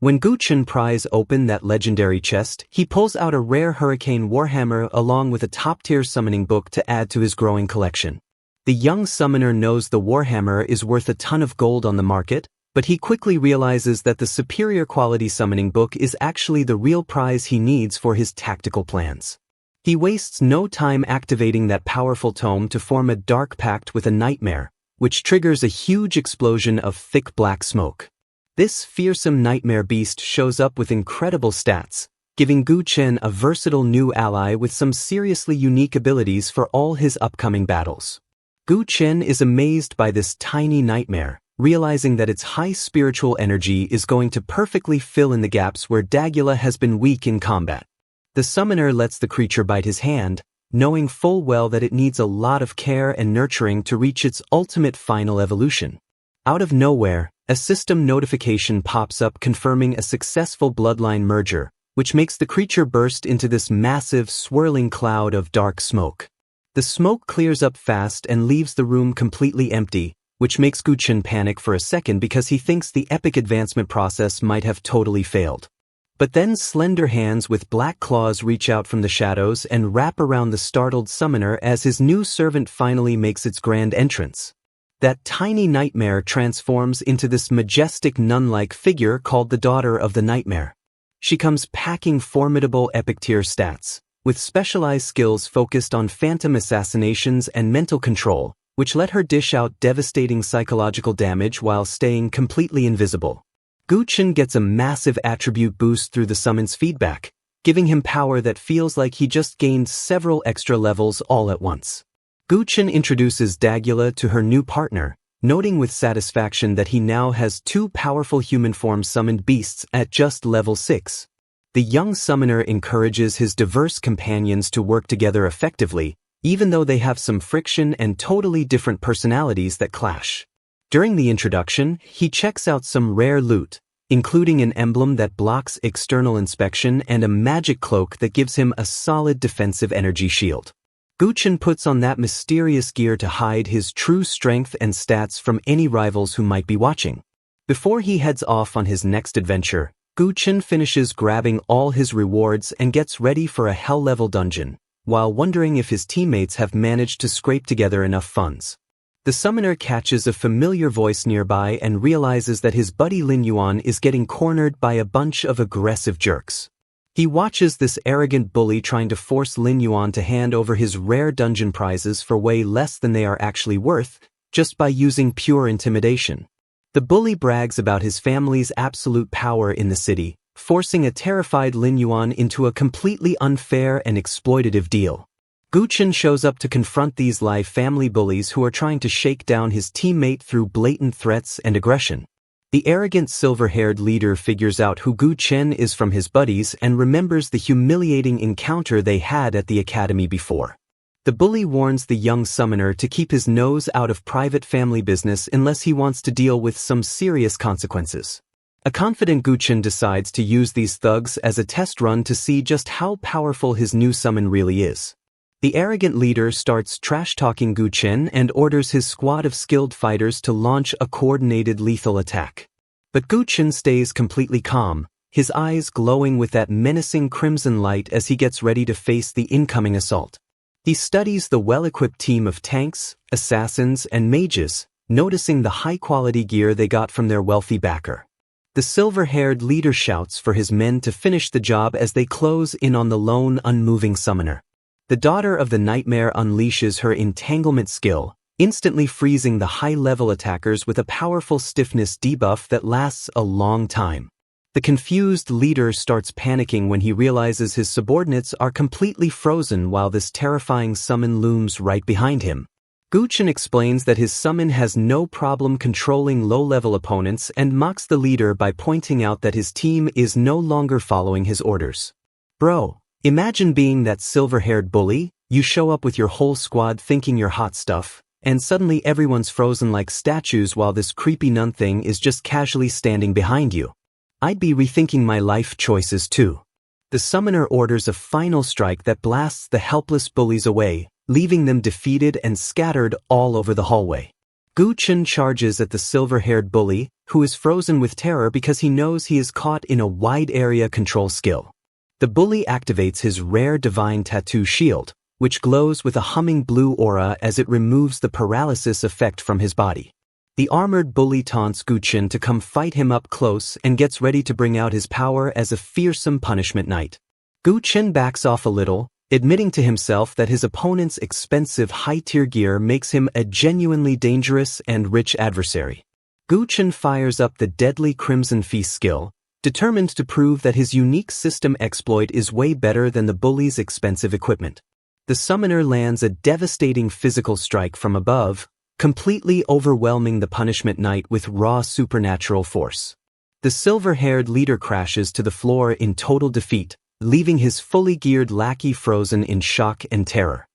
When Gu Chen pries open that legendary chest, he pulls out a rare Hurricane Warhammer along with a top-tier summoning book to add to his growing collection. The young summoner knows the Warhammer is worth a ton of gold on the market, but he quickly realizes that the superior quality summoning book is actually the real prize he needs for his tactical plans. He wastes no time activating that powerful tome to form a dark pact with a nightmare, which triggers a huge explosion of thick black smoke. This fearsome nightmare beast shows up with incredible stats, giving Gu Chen a versatile new ally with some seriously unique abilities for all his upcoming battles. Gu Chen is amazed by this tiny nightmare, realizing that its high spiritual energy is going to perfectly fill in the gaps where Dagula has been weak in combat. The summoner lets the creature bite his hand, knowing full well that it needs a lot of care and nurturing to reach its ultimate final evolution. Out of nowhere, a system notification pops up confirming a successful bloodline merger, which makes the creature burst into this massive, swirling cloud of dark smoke. The smoke clears up fast and leaves the room completely empty, which makes Gu Chen panic for a second because he thinks the epic advancement process might have totally failed. But then slender hands with black claws reach out from the shadows and wrap around the startled summoner as his new servant finally makes its grand entrance. That tiny nightmare transforms into this majestic nun-like figure called the Daughter of the Nightmare. She comes packing formidable epic tier stats, with specialized skills focused on phantom assassinations and mental control, which let her dish out devastating psychological damage while staying completely invisible. Gu Chen gets a massive attribute boost through the summon's feedback, giving him power that feels like he just gained several extra levels all at once. Gu Chen introduces Dagula to her new partner, noting with satisfaction that he now has 2 powerful human form summoned beasts at just level 6. The young summoner encourages his diverse companions to work together effectively, even though they have some friction and totally different personalities that clash. During the introduction, he checks out some rare loot, including an emblem that blocks external inspection and a magic cloak that gives him a solid defensive energy shield. Gu Chen puts on that mysterious gear to hide his true strength and stats from any rivals who might be watching. Before he heads off on his next adventure, Gu Chen finishes grabbing all his rewards and gets ready for a hell-level dungeon, while wondering if his teammates have managed to scrape together enough funds. The summoner catches a familiar voice nearby and realizes that his buddy Lin Yuan is getting cornered by a bunch of aggressive jerks. He watches this arrogant bully trying to force Lin Yuan to hand over his rare dungeon prizes for way less than they are actually worth, just by using pure intimidation. The bully brags about his family's absolute power in the city, forcing a terrified Lin Yuan into a completely unfair and exploitative deal. Gu Chen shows up to confront these live family bullies who are trying to shake down his teammate through blatant threats and aggression. The arrogant silver-haired leader figures out who Gu Chen is from his buddies and remembers the humiliating encounter they had at the academy before. The bully warns the young summoner to keep his nose out of private family business unless he wants to deal with some serious consequences. A confident Gu Chen decides to use these thugs as a test run to see just how powerful his new summon really is. The arrogant leader starts trash-talking Gu Chen and orders his squad of skilled fighters to launch a coordinated lethal attack. But Gu Chen stays completely calm, his eyes glowing with that menacing crimson light as he gets ready to face the incoming assault. He studies the well-equipped team of tanks, assassins, and mages, noticing the high-quality gear they got from their wealthy backer. The silver-haired leader shouts for his men to finish the job as they close in on the lone, unmoving summoner. The Daughter of the Nightmare unleashes her entanglement skill, instantly freezing the high-level attackers with a powerful stiffness debuff that lasts a long time. The confused leader starts panicking when he realizes his subordinates are completely frozen while this terrifying summon looms right behind him. Gu Chen explains that his summon has no problem controlling low-level opponents and mocks the leader by pointing out that his team is no longer following his orders. Bro, imagine being that silver-haired bully. You show up with your whole squad thinking you're hot stuff, and suddenly everyone's frozen like statues while this creepy nun thing is just casually standing behind you. I'd be rethinking my life choices too. The summoner orders a final strike that blasts the helpless bullies away, leaving them defeated and scattered all over the hallway. Gu Chen charges at the silver-haired bully, who is frozen with terror because he knows he is caught in a wide area control skill. The bully activates his rare divine tattoo shield, which glows with a humming blue aura as it removes the paralysis effect from his body. The armored bully taunts Gu Chen to come fight him up close and gets ready to bring out his power as a fearsome punishment knight. Gu Chen backs off a little, admitting to himself that his opponent's expensive high-tier gear makes him a genuinely dangerous and rich adversary. Gu Chen fires up the deadly Crimson Feast skill, determined to prove that his unique system exploit is way better than the bully's expensive equipment. The summoner lands a devastating physical strike from above, completely overwhelming the punishment knight with raw supernatural force. The silver-haired leader crashes to the floor in total defeat, leaving his fully geared lackey frozen in shock and terror.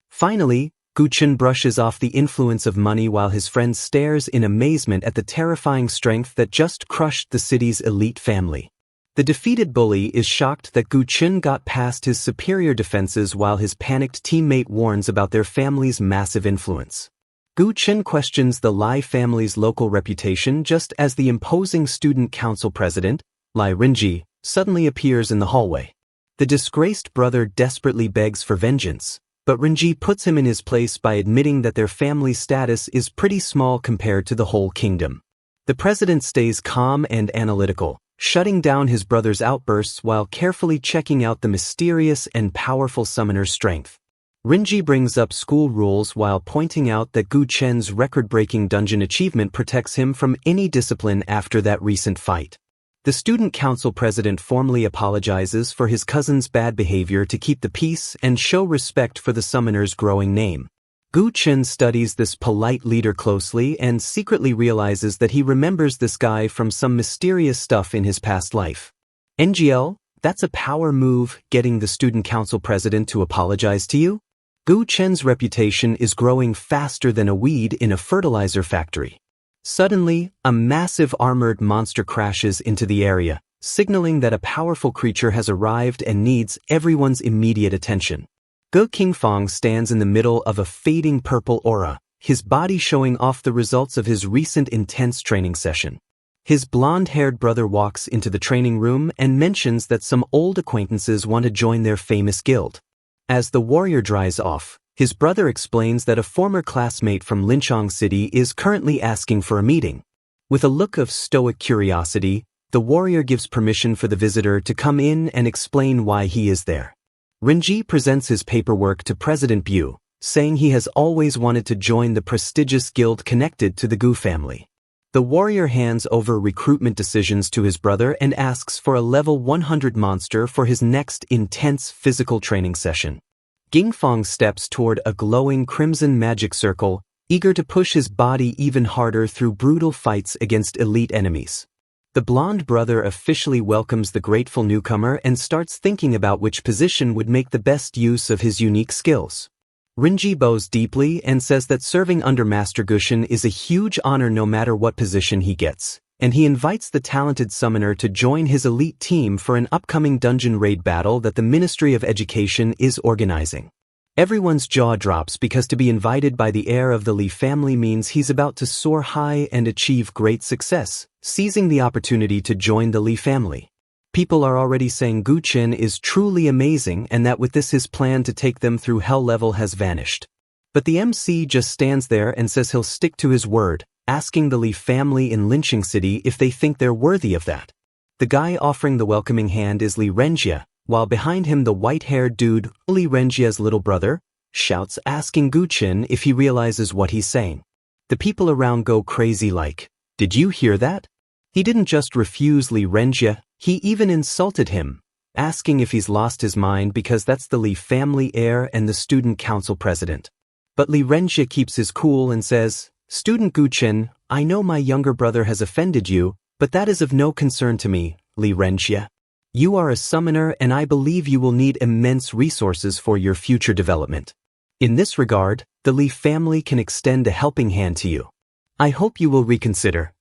Finally, Gu Chen brushes off the influence of money while his friend stares in amazement at the terrifying strength that just crushed the city's elite family. The defeated bully is shocked that Gu Chen got past his superior defenses while his panicked teammate warns about their family's massive influence. Gu Chen questions the Lai family's local reputation just as the imposing student council president, Lai Renji, suddenly appears in the hallway. The disgraced brother desperately begs for vengeance, but Renji puts him in his place by admitting that their family status is pretty small compared to the whole kingdom. The president stays calm and analytical, shutting down his brother's outbursts while carefully checking out the mysterious and powerful summoner's strength. Renji brings up school rules while pointing out that Gu Chen's record-breaking dungeon achievement protects him from any discipline after that recent fight. The student council president formally apologizes for his cousin's bad behavior to keep the peace and show respect for the summoner's growing name. Gu Chen studies this polite leader closely and secretly realizes that he remembers this guy from some mysterious stuff in his past life. NGL, that's a power move, getting the student council president to apologize to you? Gu Chen's reputation is growing faster than a weed in a fertilizer factory. Suddenly, a massive armored monster crashes into the area, signaling that a powerful creature has arrived and needs everyone's immediate attention. Gu Qingfang stands in the middle of a fading purple aura, his body showing off the results of his recent intense training session. His blonde-haired brother walks into the training room and mentions that some old acquaintances want to join their famous guild. As the warrior dries off, his brother explains that a former classmate from Linchong City is currently asking for a meeting. With a look of stoic curiosity, the warrior gives permission for the visitor to come in and explain why he is there. Renji presents his paperwork to President Bu, saying he has always wanted to join the prestigious guild connected to the Gu family. The warrior hands over recruitment decisions to his brother and asks for a level 100 monster for his next intense physical training session. Qingfang steps toward a glowing crimson magic circle, eager to push his body even harder through brutal fights against elite enemies. The blonde brother officially welcomes the grateful newcomer and starts thinking about which position would make the best use of his unique skills. Renji bows deeply and says that serving under Master Gu Chen is a huge honor no matter what position he gets, and he invites the talented summoner to join his elite team for an upcoming dungeon raid battle that the Ministry of Education is organizing. Everyone's jaw drops because to be invited by the heir of the Li family means he's about to soar high and achieve great success, seizing the opportunity to join the Li family. People are already saying Gu Chen is truly amazing and that with this his plan to take them through hell level has vanished. But the MC just stands there and says he'll stick to his word, asking the Li family in Linching City if they think they're worthy of that. The guy offering the welcoming hand is Li Renjia, while behind him the white-haired dude, Li Renjia's little brother, shouts asking Gu Chen if he realizes what he's saying. The people around go crazy like, "Did you hear that?" He didn't just refuse Li Renjia, he even insulted him, asking if he's lost his mind because that's the Li family heir and the student council president. But Li Renjia keeps his cool and says, "Student Gu Chen, I know my younger brother has offended you, but that is of no concern to me, Li Renjia. You are a summoner and I believe you will need immense resources for your future development. In this regard, the Li family can extend a helping hand to you. I hope you will reconsider."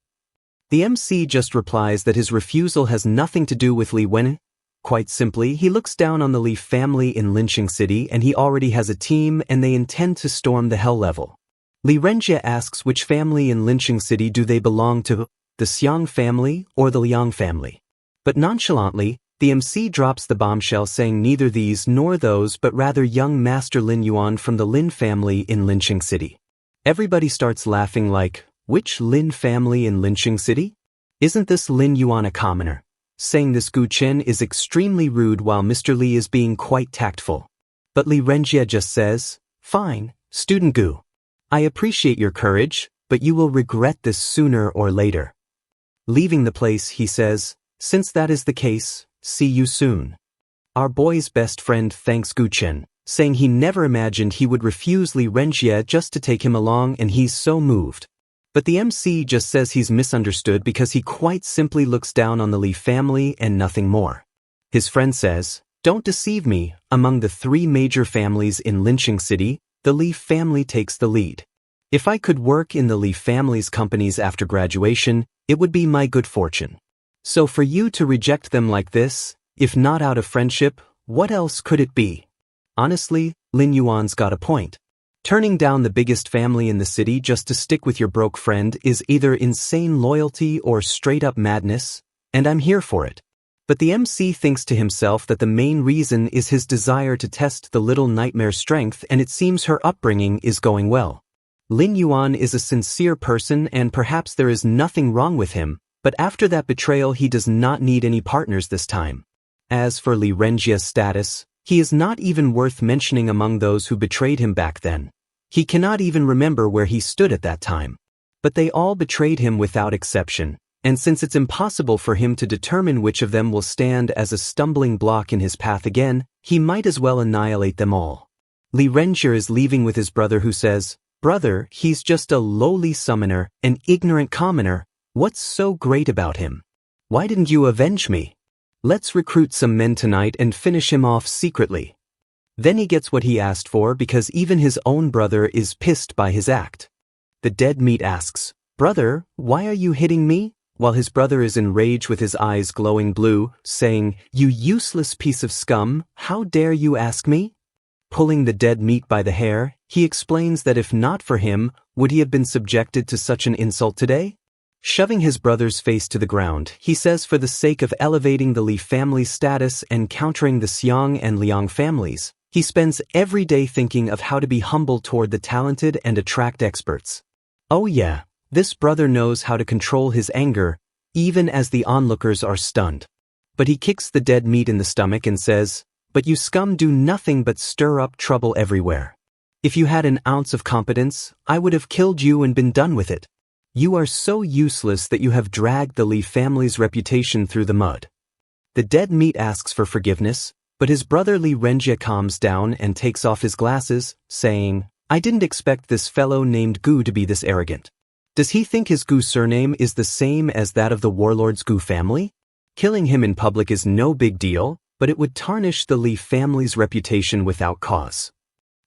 The MC just replies that his refusal has nothing to do with Li Wen. Quite simply, he looks down on the Li family in Linching City and he already has a team and they intend to storm the hell level. Li Renjia asks which family in Linching City do they belong to, the Xiang family or the Liang family. But nonchalantly, the MC drops the bombshell saying neither these nor those but rather young Master Lin Yuan from the Lin family in Linching City. Everybody starts laughing like, which Lin family in Linching City? Isn't this Lin Yuan a commoner? Saying this Gu Chen is extremely rude while Mr. Li is being quite tactful. But Li Renjia just says, "Fine, student Gu. I appreciate your courage, but you will regret this sooner or later." Leaving the place, he says, "Since that is the case, see you soon." Our boy's best friend thanks Gu Chen, saying he never imagined he would refuse Li Renjia just to take him along and he's so moved. But the MC just says he's misunderstood because he quite simply looks down on the Li family and nothing more. His friend says, Don't deceive me, among the 3 major families in Lynching City, the Lee family takes the lead. If I could work in the Lee family's companies after graduation, it would be my good fortune. So for you to reject them like this, if not out of friendship, what else could it be? Honestly, Lin Yuan's got a point. Turning down the biggest family in the city just to stick with your broke friend is either insane loyalty or straight-up madness, and I'm here for it. But the MC thinks to himself that the main reason is his desire to test the little nightmare's strength, and it seems her upbringing is going well. Lin Yuan is a sincere person and perhaps there is nothing wrong with him, but after that betrayal he does not need any partners this time. As for Li Renjia's status, he is not even worth mentioning among those who betrayed him back then. He cannot even remember where he stood at that time. But they all betrayed him without exception, and since it's impossible for him to determine which of them will stand as a stumbling block in his path again, he might as well annihilate them all. Li Renjia is leaving with his brother who says, "Brother, he's just a lowly summoner, an ignorant commoner. What's so great about him? Why didn't you avenge me? Let's recruit some men tonight and finish him off secretly." Then he gets what he asked for because even his own brother is pissed by his act. The dead meat asks, "Brother, why are you hitting me?" While his brother is enraged with his eyes glowing blue, saying, "You useless piece of scum, how dare you ask me?" Pulling the dead meat by the hair, he explains that if not for him, would he have been subjected to such an insult today? Shoving his brother's face to the ground, he says for the sake of elevating the Li family's status and countering the Xiang and Liang families, he spends every day thinking of how to be humble toward the talented and attract experts. Oh yeah, this brother knows how to control his anger, even as the onlookers are stunned. But he kicks the dead meat in the stomach and says, "But you scum do nothing but stir up trouble everywhere. If you had an ounce of competence, I would have killed you and been done with it. You are so useless that you have dragged the Li family's reputation through the mud." The dead meat asks for forgiveness, but his brother Li Renjia calms down and takes off his glasses, saying, "I didn't expect this fellow named Gu to be this arrogant. Does he think his Gu surname is the same as that of the warlord's Gu family? Killing him in public is no big deal, but it would tarnish the Li family's reputation without cause."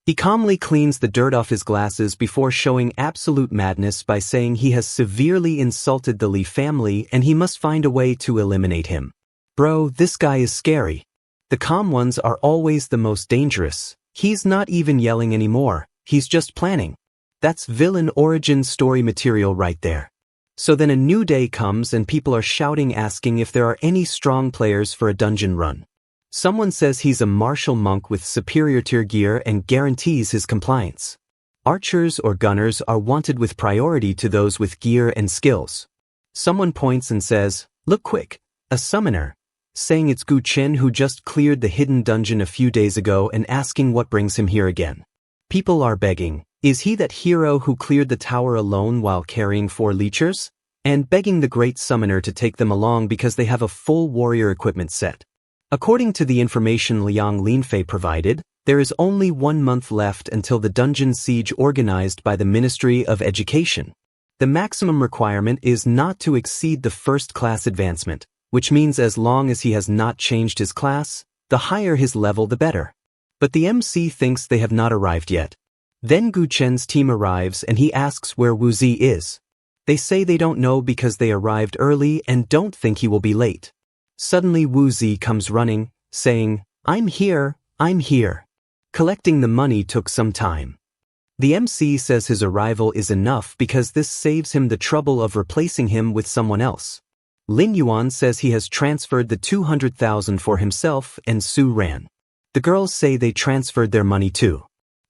He calmly cleans the dirt off his glasses before showing absolute madness by saying he has severely insulted the Li family and he must find a way to eliminate him. Bro, this guy is scary. The calm ones are always the most dangerous. He's not even yelling anymore, he's just planning. That's villain origin story material right there. So then a new day comes and people are shouting asking if there are any strong players for a dungeon run. Someone says he's a martial monk with superior tier gear and guarantees his compliance. Archers or gunners are wanted with priority to those with gear and skills. Someone points and says, "Look quick, a summoner," saying it's Gu Chen who just cleared the hidden dungeon a few days ago and asking what brings him here again. People are begging, is he that hero who cleared the tower alone while carrying 4 leechers? And begging the great summoner to take them along because they have a full warrior equipment set. According to the information Liang Linfei provided, there is only 1 month left until the dungeon siege organized by the Ministry of Education. The maximum requirement is not to exceed the first class advancement, which means as long as he has not changed his class, the higher his level the better. But the MC thinks they have not arrived yet. Then Gu Chen's team arrives and he asks where Wu Zi is. They say they don't know because they arrived early and don't think he will be late. Suddenly Wu Zi comes running, saying, I'm here. Collecting the money took some time. The MC says his arrival is enough because this saves him the trouble of replacing him with someone else. Lin Yuan says he has transferred the 200,000 for himself and Su ran. The girls say they transferred their money too.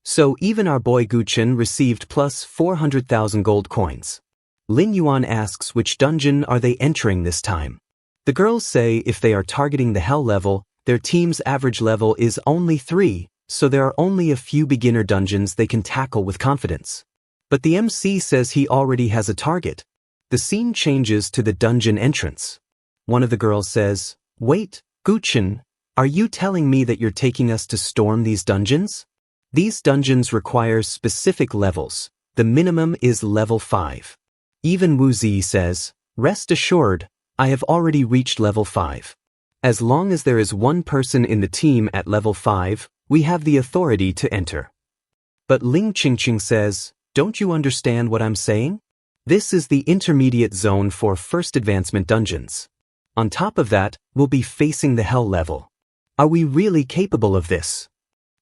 So even our boy Gu Chen received plus 400,000 gold coins. Lin Yuan asks which dungeon are they entering this time. The girls say if they are targeting the hell level, their team's average level is only 3, so there are only a few beginner dungeons they can tackle with confidence. But the MC says he already has a target. The scene changes to the dungeon entrance. One of the girls says, Wait, Gu Chen, are you telling me that you're taking us to storm these dungeons? These dungeons require specific levels. The minimum is level 5. Even Wu Zi says, Rest assured, I have already reached level 5. As long as there is one person in the team at level 5, we have the authority to enter. But Ling Qingqing says, don't you understand what I'm saying? This is the intermediate zone for first advancement dungeons. On top of that, we'll be facing the hell level. Are we really capable of this?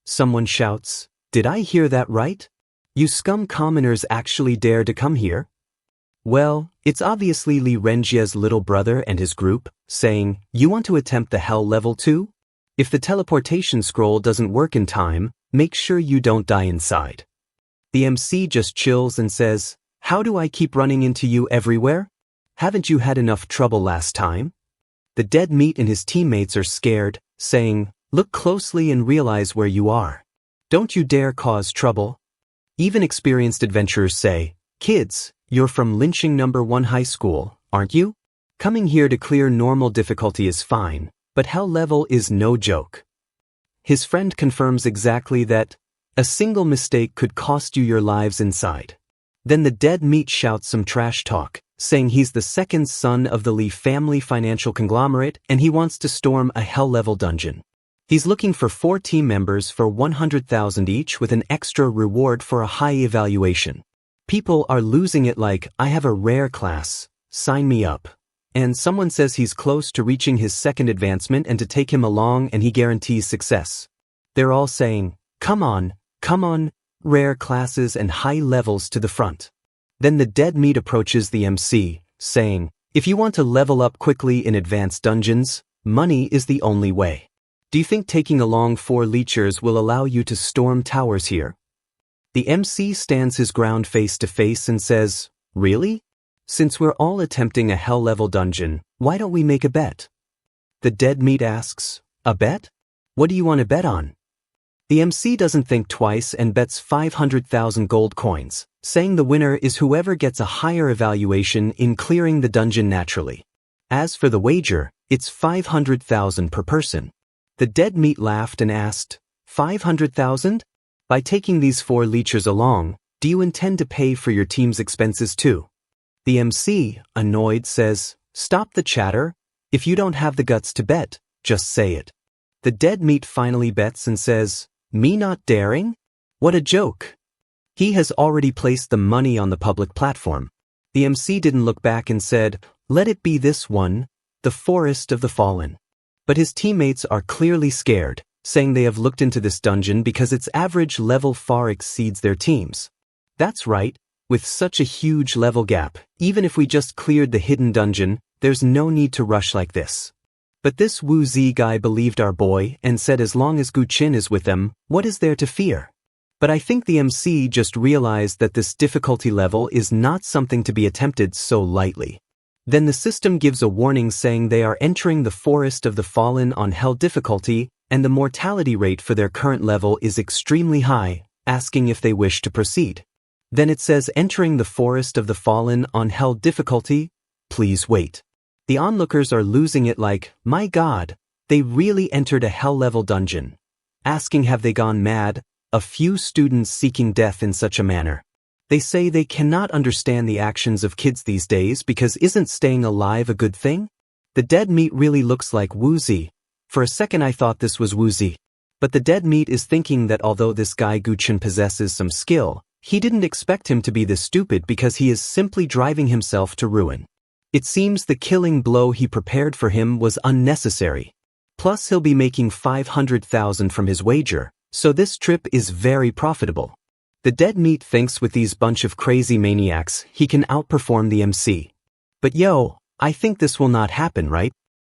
Someone shouts, did I hear that right? You scum commoners actually dare to come here? Well, it's obviously Li Renjie's little brother and his group, saying, you want to attempt the hell level too? If the teleportation scroll doesn't work in time, make sure you don't die inside. The MC just chills and says, how do I keep running into you everywhere? Haven't you had enough trouble last time? The dead meat and his teammates are scared, saying, look closely and realize where you are. Don't you dare cause trouble. Even experienced adventurers say, kids, you're from lynching number 1 high school, aren't you? Coming here to clear normal difficulty is fine, but hell level is no joke. His friend confirms exactly that. A single mistake could cost you your lives inside. Then the dead meat shouts some trash talk, saying he's the second son of the Li family financial conglomerate and he wants to storm a hell level dungeon. He's looking for 4 team members for 100,000 each with an extra reward for a high evaluation. People are losing it like, I have a rare class, sign me up. And someone says he's close to reaching his second advancement and to take him along and he guarantees success. They're all saying, come on, rare classes and high levels to the front. Then the dead meat approaches the MC, saying, if you want to level up quickly in advanced dungeons, money is the only way. Do you think taking along 4 leechers will allow you to storm towers here? The MC stands his ground face to face and says, really? Since we're all attempting a hell level dungeon, why don't we make a bet? The dead meat asks, a bet? What do you want to bet on? The MC doesn't think twice and bets 500,000 gold coins, saying the winner is whoever gets a higher evaluation in clearing the dungeon naturally. As for the wager, it's 500,000 per person. The dead meat laughed and asked, 500,000? By taking these 4 leechers along, do you intend to pay for your team's expenses too? The MC, annoyed, says, stop the chatter. If you don't have the guts to bet, just say it. The dead meat finally bets and says, me not daring? What a joke. He has already placed the money on the public platform. The MC didn't look back and said, let it be this one, the Forest of the Fallen. But his teammates are clearly scared, saying they have looked into this dungeon because its average level far exceeds their team's. That's right, with such a huge level gap, even if we just cleared the hidden dungeon, there's no need to rush like this. But this Wu Zi guy believed our boy and said as long as Gu Chen is with them, what is there to fear? But I think the MC just realized that this difficulty level is not something to be attempted so lightly. Then the system gives a warning saying they are entering the Forest of the Fallen on hell difficulty and the mortality rate for their current level is extremely high, asking if they wish to proceed. Then it says entering the Forest of the Fallen on hell difficulty, please wait. The onlookers are losing it like, my god, they really entered a hell-level dungeon. Asking have they gone mad, a few students seeking death in such a manner. They say they cannot understand the actions of kids these days because isn't staying alive a good thing? The dead meat really looks like Wu Zi. For a second I thought this was Wu Zi. But the dead meat is thinking that although this guy Gu Chen possesses some skill, he didn't expect him to be this stupid because he is simply driving himself to ruin. It seems the killing blow he prepared for him was unnecessary. Plus he'll be making 500,000 from his wager, so this trip is very profitable. The dead meat thinks with these bunch of crazy maniacs he can outperform the MC. But yo, I think this will not happen, right?